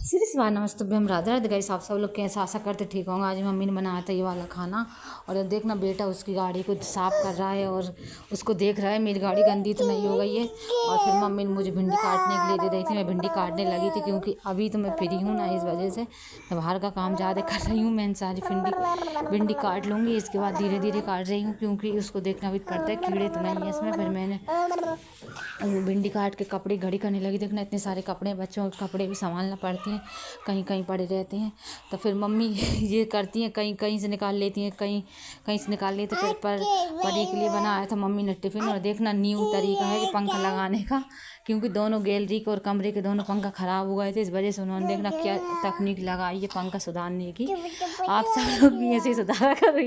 श्री शिवाय नमस्ते हम राधे राधे गाइस। आप सब लोग कैसे आशा करते ठीक होंगे। आज मम्मी ने बनाया था ये वाला खाना और देखना बेटा उसकी गाड़ी को साफ़ कर रहा है और उसको देख रहा है मेरी गाड़ी गंदी तो नहीं हो गई है। और फिर मम्मी ने मुझे भिंडी काटने के लिए दे रही थी। मैं भिंडी काटने लगी थी क्योंकि अभी तो मैं फ्री हूँ ना, इस वजह से बाहर का काम ज़्यादा कर रही हूँ। मैं सारी भिंडी काट लूँगी, इसके बाद धीरे धीरे काट रही हूँ क्योंकि उसको देखना भी पड़ता है कीड़े तो नहीं है इसमें। फिर मैंने भिंडी काट के कपड़े घड़ी करने लगी। देखना इतने सारे कपड़े, बच्चों के कपड़े भी संभालना पड़ते हैं, कहीं कहीं पड़े रहते हैं। तो फिर मम्मी ये करती हैं, कहीं कहीं से निकाल लेती हैं, कहीं कहीं से निकाल लेती। फिर परी के लिए बनाया था मम्मी ने टिफ़िन। और देखना न्यू तरीका है कि पंखा लगाने का, क्योंकि दोनों गैलरी के और कमरे के दोनों पंखा ख़राब हो गए थे। इस वजह से उन्होंने देखना क्या तकनीक लगाई है पंखा सुधारने की। आप सब लोग भी ऐसे ही सुधारा करो।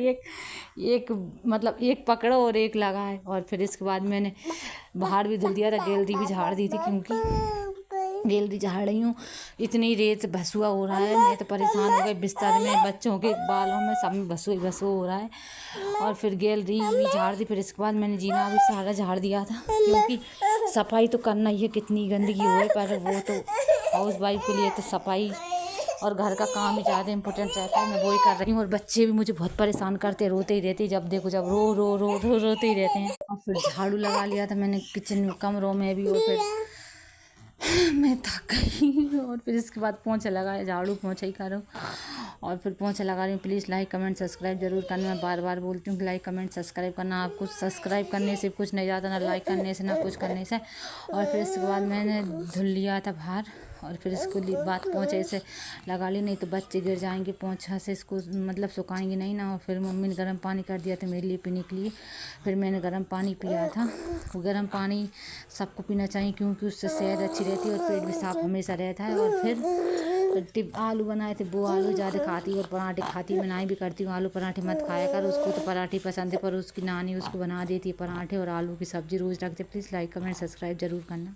एक मतलब एक पकड़ो और एक लगाए। और फिर इसके बाद मैंने बाहर भी धुल दिया था, गैलरी भी झाड़ दी थी क्योंकि गैलरी झाड़ रही हूँ। इतनी रेत भसुआ हो रहा है, मैं तो परेशान हो गई। बिस्तर में, बच्चों के बालों में, सब में भसुआ हो रहा है। और फिर गैलरी भी झाड़ दी। फिर इसके बाद मैंने जीना भी सारा झाड़ दिया था क्योंकि सफाई तो करना ही है, कितनी गंदगी हो है। पर वो तो हाउस वाइफ के लिए तो सफाई और घर का काम ही ज़्यादा इंपॉर्टेंट रहता है। मैं वही कर रही हूँ। और बच्चे भी मुझे बहुत परेशान करते, रोते ही रहते, जब देखो जब रो रो रो रो रोते ही रहते हैं। और फिर झाड़ू लगा लिया था मैंने किचन में, कमरों में भी। और फिर मैं थक गई और फिर इसके बाद पोंछा लगाया, झाड़ू पोंछा ही करो। और फिर पोंछा लगा रही हूँ। प्लीज़ लाइक कमेंट सब्सक्राइब जरूर करना। मैं बार बार बोलती हूँ कि लाइक कमेंट सब्सक्राइब करना। आपको सब्सक्राइब करने से कुछ नहीं जाता, ना लाइक करने से, ना कुछ करने से। और फिर इसके बाद मैंने धुल लिया था बाहर। और फिर इसको बात पोंछे से लगा ली, नहीं तो बच्चे गिर जाएंगे पोंछा से, इसको मतलब सुखाएंगे नहीं ना। और फिर मम्मी ने गर्म पानी कर दिया था मेरे लिए पीने के लिए। फिर मैंने गर्म पानी पिया था। गर्म पानी सबको पीना चाहिए क्योंकि उससे सेहत अच्छी रहती है और पेट भी साफ हमेशा रहता है। और फिर आलू बनाए थे, वो आलू ज़्यादा खाती और पराठे खाती। मैं नहीं भी करती हूँ, आलू पराठे मत खाया कर, उसको तो पराठे पसंद है। पर उसकी नानी उसको बना देती है पराठे और आलू की सब्ज़ी रोज़ रखते। प्लीज़ लाइक कमेंट सब्सक्राइब जरूर करना।